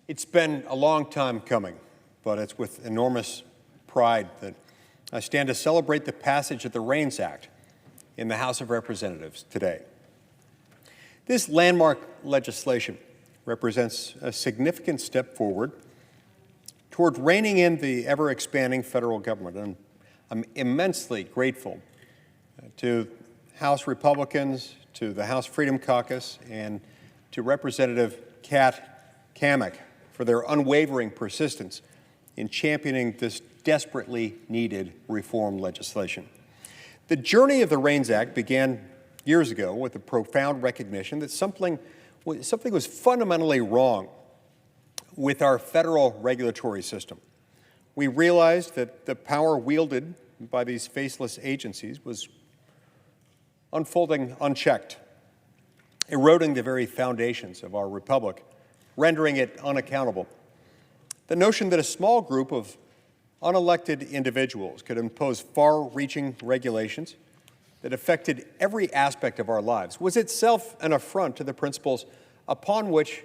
It's been a long time coming, but it's with enormous pride that I stand to celebrate the passage of the REINS Act in the House of Representatives today. This landmark legislation represents a significant step forward toward reining in the ever-expanding federal government. And I'm immensely grateful to House Republicans, to the House Freedom Caucus, and to Representative Kat Cammack for their unwavering persistence in championing this desperately needed reform legislation. The journey of the REINS Act began years ago with a profound recognition that something was fundamentally wrong with our federal regulatory system. We realized that the power wielded by these faceless agencies was unfolding unchecked, eroding the very foundations of our republic, rendering it unaccountable. The notion that a small group of unelected individuals could impose far-reaching regulations that affected every aspect of our lives was itself an affront to the principles upon which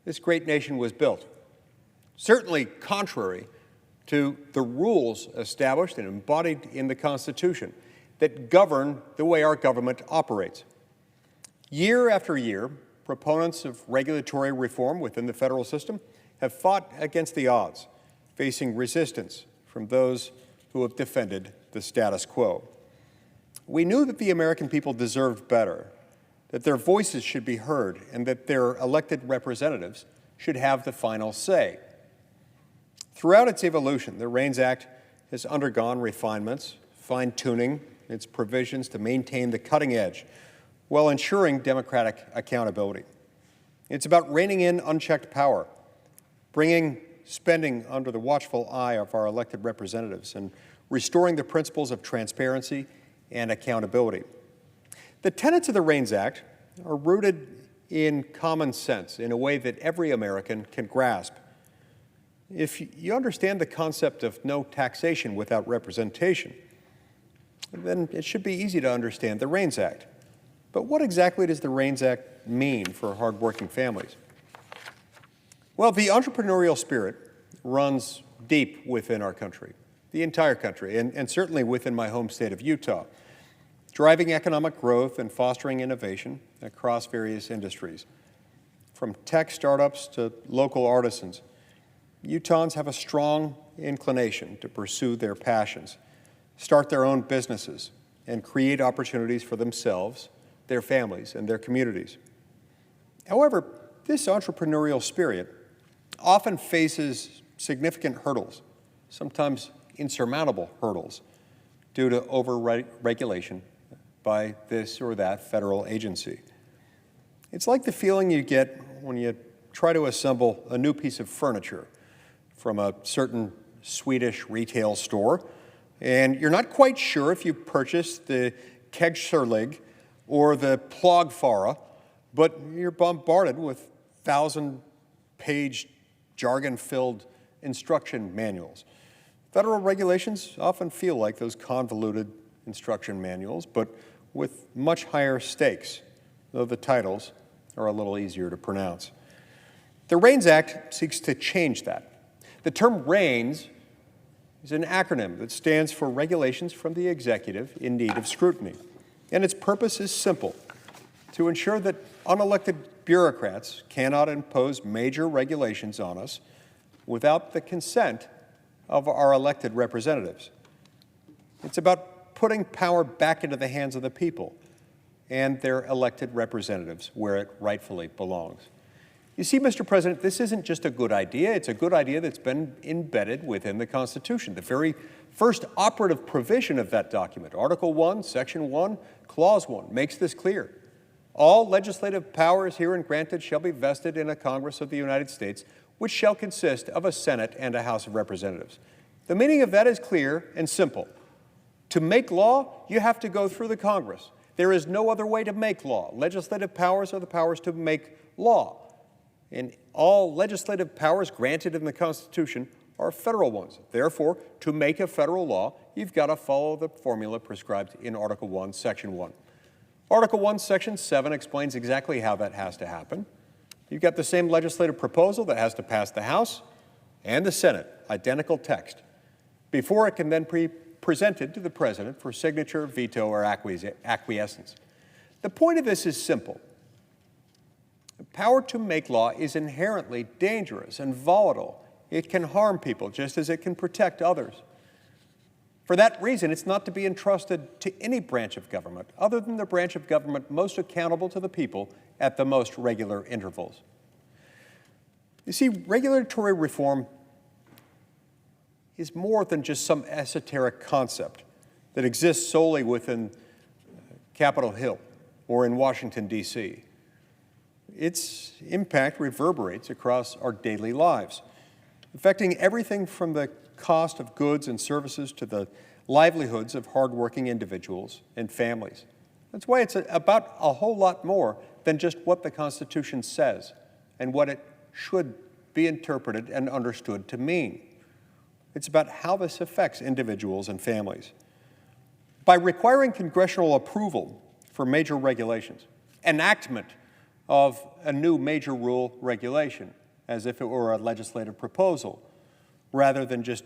this great nation was built, certainly contrary to the rules established and embodied in the Constitution that govern the way our government operates. Year after year, proponents of regulatory reform within the federal system have fought against the odds, facing resistance from those who have defended the status quo. We knew that the American people deserved better, that their voices should be heard, and that their elected representatives should have the final say. Throughout its evolution, the REINS Act has undergone refinements, fine-tuning its provisions to maintain the cutting edge while ensuring democratic accountability. It's about reining in unchecked power, bringing spending under the watchful eye of our elected representatives, and restoring the principles of transparency and accountability. The tenets of the REINS Act are rooted in common sense in a way that every American can grasp. If you understand the concept of no taxation without representation, then it should be easy to understand the REINS Act. But what exactly does the REINS Act mean for hardworking families? Well, the entrepreneurial spirit runs deep within our country, the entire country, and certainly within my home state of Utah, driving economic growth and fostering innovation across various industries. From tech startups to local artisans, Utahns have a strong inclination to pursue their passions, start their own businesses, and create opportunities for themselves, their families, and their communities. However, this entrepreneurial spirit often faces significant hurdles, sometimes insurmountable hurdles, due to over-regulation by this or that federal agency. It's like the feeling you get when you try to assemble a new piece of furniture from a certain Swedish retail store, and you're not quite sure if you purchased the Kegserlig or the Plogfara, but you're bombarded with 1,000-page jargon-filled instruction manuals. Federal regulations often feel like those convoluted instruction manuals, but with much higher stakes, though the titles are a little easier to pronounce. The REINS Act seeks to change that. The term REINS is an acronym that stands for Regulations from the Executive in Need of Scrutiny, and its purpose is simple: to ensure that unelected bureaucrats cannot impose major regulations on us without the consent of our elected representatives. It's about putting power back into the hands of the people and their elected representatives where it rightfully belongs. You see, Mr. President, this isn't just a good idea. It's a good idea that's been embedded within the Constitution. The very first operative provision of that document, Article 1, Section 1, Clause 1, makes this clear. All legislative powers herein granted shall be vested in a Congress of the United States, which shall consist of a Senate and a House of Representatives. The meaning of that is clear and simple. To make law, you have to go through the Congress. There is no other way to make law. Legislative powers are the powers to make law. And all legislative powers granted in the Constitution are federal ones. Therefore, to make a federal law, you've got to follow the formula prescribed in Article 1, Section 1. Article 1, Section 7 explains exactly how that has to happen. You've got the same legislative proposal that has to pass the House and the Senate, identical text, before it can then be presented to the President for signature, veto, or acquiescence. The point of this is simple. The power to make law is inherently dangerous and volatile. It can harm people just as it can protect others. For that reason, it's not to be entrusted to any branch of government other than the branch of government most accountable to the people at the most regular intervals. You see, regulatory reform is more than just some esoteric concept that exists solely within Capitol Hill or in Washington, D.C. Its impact reverberates across our daily lives, affecting everything from the cost of goods and services to the livelihoods of hardworking individuals and families. That's why it's about a whole lot more than just what the Constitution says and what it should be interpreted and understood to mean. It's about how this affects individuals and families. By requiring congressional approval for major regulations, enactment of a new major rule regulation, as if it were a legislative proposal, rather than just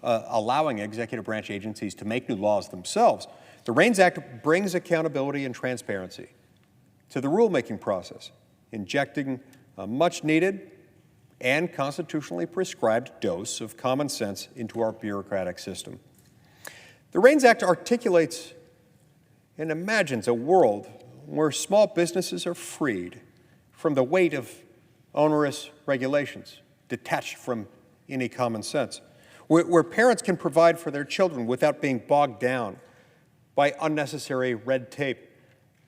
allowing executive branch agencies to make new laws themselves, the REINS Act brings accountability and transparency to the rulemaking process, injecting a much-needed and constitutionally prescribed dose of common sense into our bureaucratic system. The REINS Act articulates and imagines a world where small businesses are freed from the weight of onerous regulations, detached from any common sense, where parents can provide for their children without being bogged down by unnecessary red tape,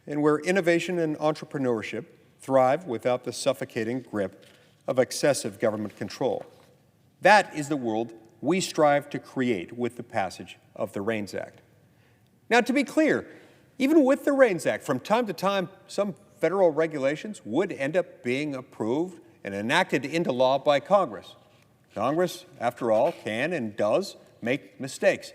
and where innovation and entrepreneurship thrive without the suffocating grip of excessive government control. That is the world we strive to create with the passage of the REINS Act. Now, to be clear, even with the REINS Act, from time to time, some federal regulations would end up being approved and enacted into law by Congress. Congress, after all, can and does make mistakes.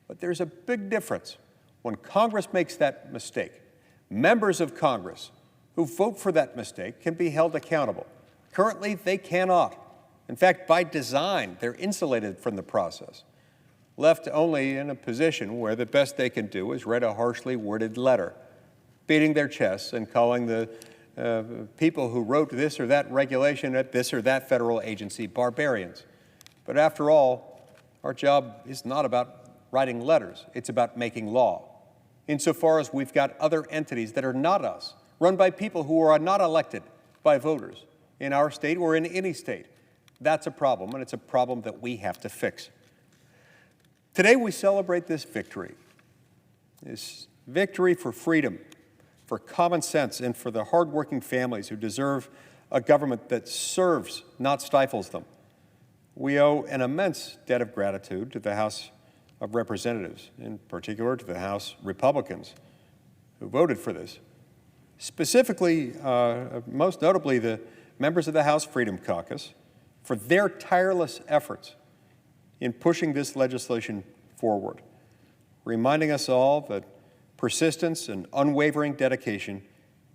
But there's a big difference. When Congress makes that mistake, members of Congress who vote for that mistake can be held accountable. Currently, they cannot. In fact, by design, they're insulated from the process, left only in a position where the best they can do is write a harshly worded letter, beating their chests and calling the people who wrote this or that regulation at this or that federal agency barbarians. But after all, our job is not about writing letters. It's about making law. Insofar as we've got other entities that are not us, run by people who are not elected by voters in our state or in any state, that's a problem, and it's a problem that we have to fix. Today we celebrate this victory for freedom, for common sense, and for the hardworking families who deserve a government that serves, not stifles them. We owe an immense debt of gratitude to the House of Representatives, in particular to the House Republicans who voted for this. Specifically, most notably, the members of the House Freedom Caucus for their tireless efforts in pushing this legislation forward, reminding us all that persistence and unwavering dedication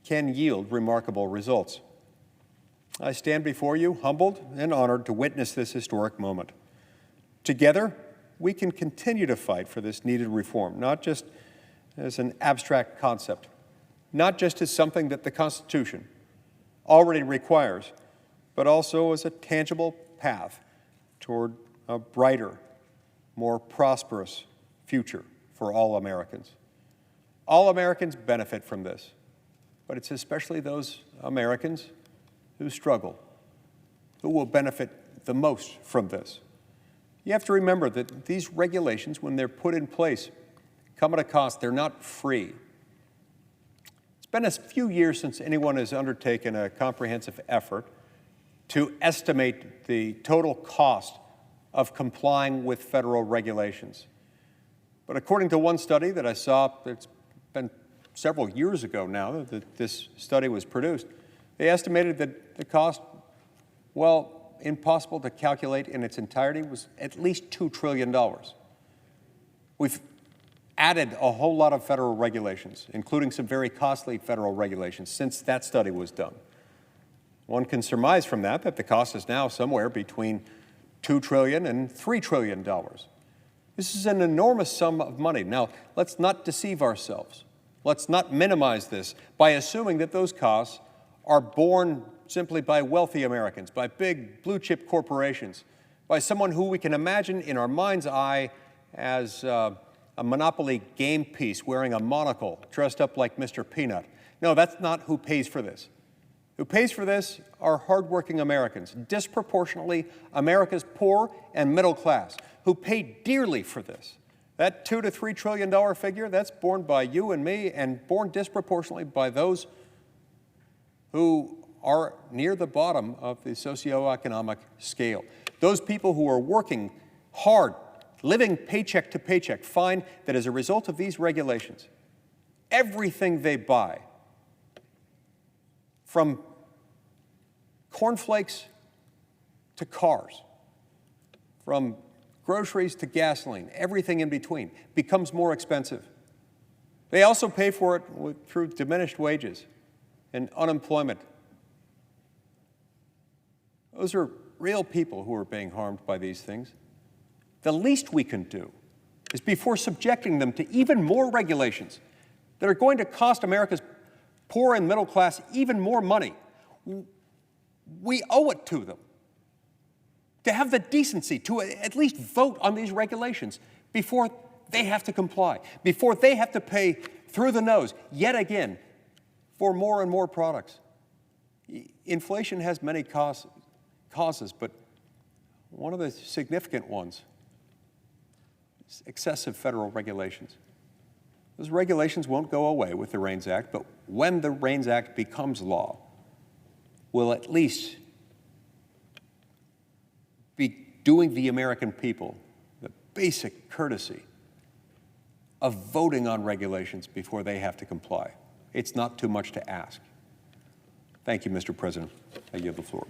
can yield remarkable results. I stand before you humbled and honored to witness this historic moment. Together, we can continue to fight for this needed reform, not just as an abstract concept, not just as something that the Constitution already requires, but also as a tangible path toward a brighter, more prosperous future for all Americans. All Americans benefit from this, but it's especially those Americans who struggle who will benefit the most from this. You have to remember that these regulations, when they're put in place, come at a cost. They're not free. It's been a few years since anyone has undertaken a comprehensive effort to estimate the total cost of complying with federal regulations. But according to one study that I saw, it's been several years ago now that this study was produced, they estimated that the cost, well, impossible to calculate in its entirety, was at least $2 trillion. We've added a whole lot of federal regulations, including some very costly federal regulations, since that study was done. One can surmise from that the cost is now somewhere between $2 trillion and $3 trillion. This is an enormous sum of money. Now, let's not deceive ourselves. Let's not minimize this by assuming that those costs are borne simply by wealthy Americans, by big blue-chip corporations, by someone who we can imagine in our mind's eye as a Monopoly game piece wearing a monocle, dressed up like Mr. Peanut. No, that's not who pays for this. Who pays for this are hardworking Americans, disproportionately America's poor and middle class, who pay dearly for this. That $2 to $3 trillion figure, that's borne by you and me and borne disproportionately by those who are near the bottom of the socioeconomic scale. Those people who are working hard, living paycheck to paycheck, find that as a result of these regulations, everything they buy, from cornflakes to cars, from groceries to gasoline, everything in between, becomes more expensive. They also pay for it through diminished wages and unemployment. Those are real people who are being harmed by these things. The least we can do is, before subjecting them to even more regulations that are going to cost America's poor and middle class even more money, we owe it to them to have the decency to at least vote on these regulations before they have to comply, before they have to pay through the nose yet again for more and more products. Inflation has many causes, but one of the significant ones is excessive federal regulations. Those regulations won't go away with the REINS Act, but when the REINS Act becomes law, we'll at least be doing the American people the basic courtesy of voting on regulations before they have to comply. It's not too much to ask. Thank you, Mr. President. I yield the floor.